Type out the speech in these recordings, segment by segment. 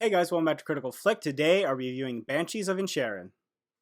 Hey guys, welcome back to Critical Flick. Today are reviewing Banshees of Inisherin.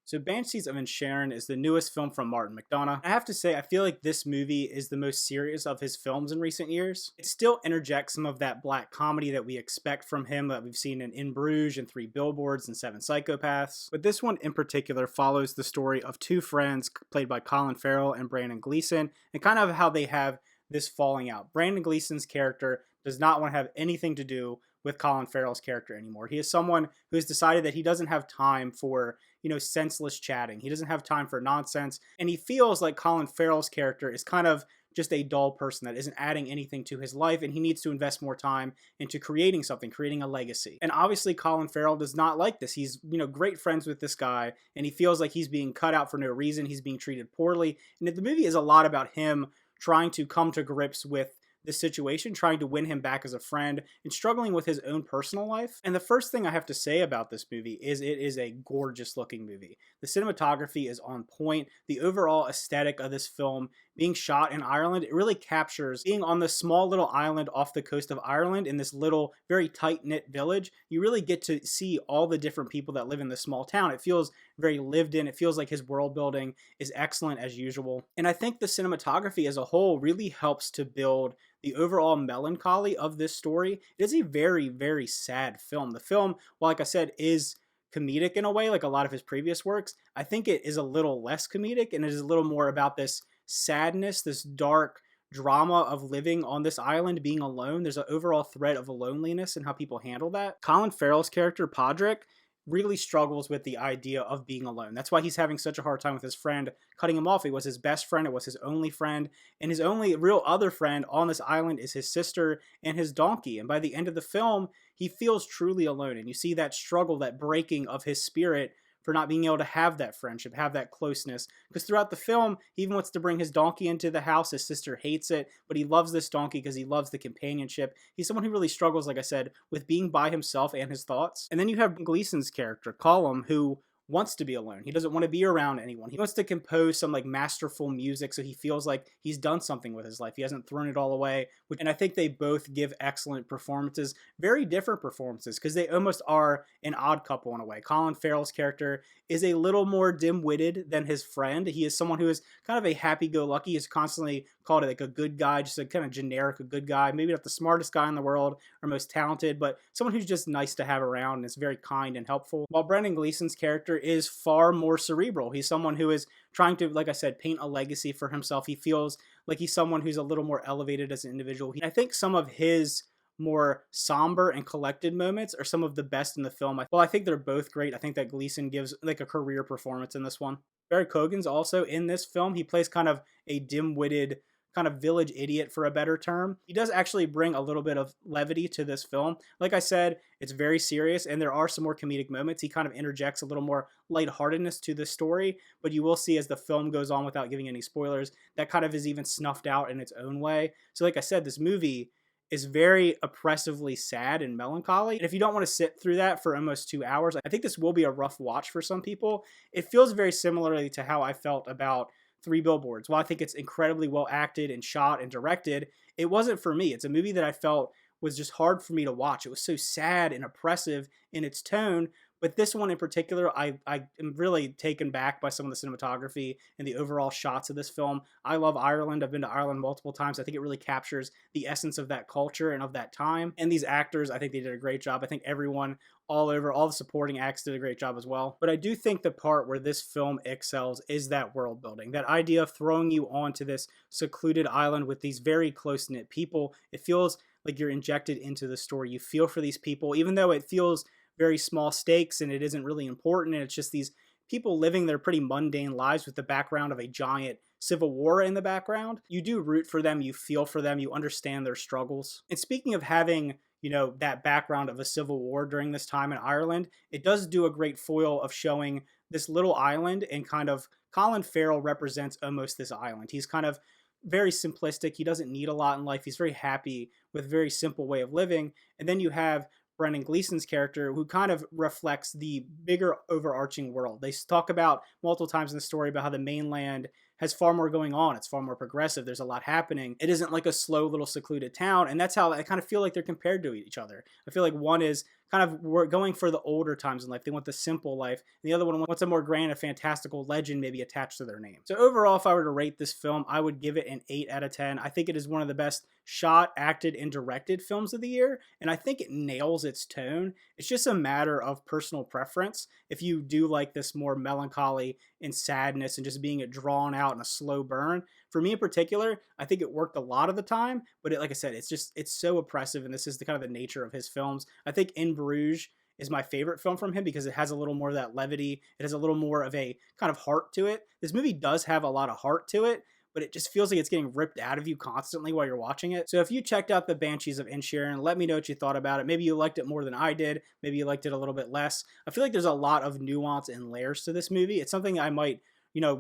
So Banshees of Inisherin is the newest film from Martin McDonagh. I have to say, I feel like this movie is the most serious of his films in recent years. It still interjects some of that black comedy that we expect from him that we've seen in Bruges and Three Billboards and Seven Psychopaths. But this one in particular follows the story of two friends played by Colin Farrell and Brandon Gleeson and kind of how they have this falling out. Brandon Gleeson's character does not want to have anything to do with Colin Farrell's character anymore. He is someone who has decided that he doesn't have time for, senseless chatting. He doesn't have time for nonsense. And he feels like Colin Farrell's character is kind of just a dull person that isn't adding anything to his life, and he needs to invest more time into creating something, creating a legacy. And obviously Colin Farrell does not like this. He's, great friends with this guy, and he feels like he's being cut out for no reason. He's being treated poorly. And the movie is a lot about him trying to come to grips with this situation, trying to win him back as a friend, and struggling with his own personal life. And the first thing I have to say about this movie is it is a gorgeous looking movie. The cinematography is on point. The overall aesthetic of this film being shot in Ireland, it really captures being on this small little island off the coast of Ireland in this little, very tight-knit village. You really get to see all the different people that live in this small town. It feels very lived in. It feels like his world building is excellent as usual. And I think the cinematography as a whole really helps to build the overall melancholy of this story. It is a very, very sad film. The film, well, like I said, is comedic in a way, like a lot of his previous works. I think it is a little less comedic, and it is a little more about this sadness, this dark drama of living on this island, being alone. There's an overall thread of loneliness and how people handle that. Colin Farrell's character, Podrick, really struggles with the idea of being alone. That's why he's having such a hard time with his friend cutting him off. He was his best friend. It was his only friend. And his only real other friend on this island is his sister and his donkey. And by the end of the film, he feels truly alone. And you see that struggle, that breaking of his spirit for not being able to have that friendship, have that closeness. Because throughout the film, he even wants to bring his donkey into the house. His sister hates it, but he loves this donkey because he loves the companionship. He's someone who really struggles, like I said, with being by himself and his thoughts. And then you have Gleeson's character, Colum, who wants to be alone. He doesn't want to be around anyone. He wants to compose some masterful music so he feels like he's done something with his life. He hasn't thrown it all away. And I think they both give excellent performances, very different performances, because they almost are an odd couple in a way. Colin Farrell's character is a little more dim-witted than his friend. He is someone who is kind of a happy-go-lucky. He's constantly called a good guy, just a kind of generic, a good guy. Maybe not the smartest guy in the world or most talented, but someone who's just nice to have around and is very kind and helpful. While Brendan Gleeson's character is far more cerebral. He's someone who is trying to, like I said, paint a legacy for himself. He feels like he's someone who's a little more elevated as an individual. I think some of his more somber and collected moments are some of the best in the film. Well, I think they're both great. I think that Gleeson gives a career performance in this one. Barry Cogan's also in this film. He plays kind of a dim-witted, kind of village idiot, for a better term. He does actually bring a little bit of levity to this film. Like I said, it's very serious, and there are some more comedic moments. He kind of interjects a little more lightheartedness to the story, but you will see as the film goes on, without giving any spoilers, that kind of is even snuffed out in its own way. So like I said, this movie is very oppressively sad and melancholy. And if you don't want to sit through that for almost 2 hours, I think this will be a rough watch for some people. It feels very similarly to how I felt about Three Billboards. While I think it's incredibly well acted and shot and directed, it wasn't for me. It's a movie that I felt was just hard for me to watch. It was so sad and oppressive in its tone. But this one in particular, I am really taken back by some of the cinematography and the overall shots of this film. I love Ireland. I've been to Ireland multiple times. I think it really captures the essence of that culture and of that time. And these actors, I think they did a great job. I think everyone all over, all the supporting acts did a great job as well. But I do think the part where this film excels is that world building. That idea of throwing you onto this secluded island with these very close-knit people. It feels like you're injected into the story. You feel for these people, even though it feels very small stakes and it isn't really important, and it's just these people living their pretty mundane lives with the background of a giant civil war in the background. You do root for them, you feel for them, you understand their struggles. And speaking of having, that background of a civil war during this time in Ireland, it does do a great foil of showing this little island, and kind of Colin Farrell represents almost this island. He's kind of very simplistic. He doesn't need a lot in life. He's very happy with a very simple way of living. And then you have Brendan Gleeson's character, who kind of reflects the bigger overarching world. They talk about multiple times in the story about how the mainland has far more going on. It's far more progressive. There's a lot happening. It isn't like a slow little secluded town. And that's how I kind of feel like they're compared to each other. I feel like one is kind of were going for the older times in life. They want the simple life. And the other one wants a more grand, a fantastical legend maybe attached to their name. So overall, if I were to rate this film, I would give it an 8 out of 10. I think it is one of the best shot, acted, and directed films of the year. And I think it nails its tone. It's just a matter of personal preference. If you do like this more melancholy and sadness and just being it drawn out in a slow burn, for me in particular, I think it worked a lot of the time, but like I said, it's so oppressive, and this is the kind of the nature of his films. I think In Bruges is my favorite film from him because it has a little more of that levity. It has a little more of a kind of heart to it. This movie does have a lot of heart to it, but it just feels like it's getting ripped out of you constantly while you're watching it. So if you checked out the Banshees of Inisherin, let me know what you thought about it. Maybe you liked it more than I did. Maybe you liked it a little bit less. I feel like there's a lot of nuance and layers to this movie. It's something I might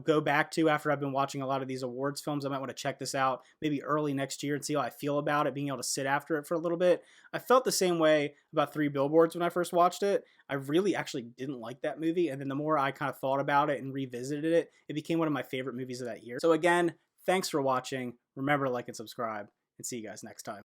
go back to after I've been watching a lot of these awards films. I might want to check this out maybe early next year and see how I feel about it, being able to sit after it for a little bit. I felt the same way about Three Billboards when I first watched it. I really actually didn't like that movie, and then the more I kind of thought about it and revisited it, it became one of my favorite movies of that year. So again, thanks for watching. Remember to like and subscribe, and see you guys next time.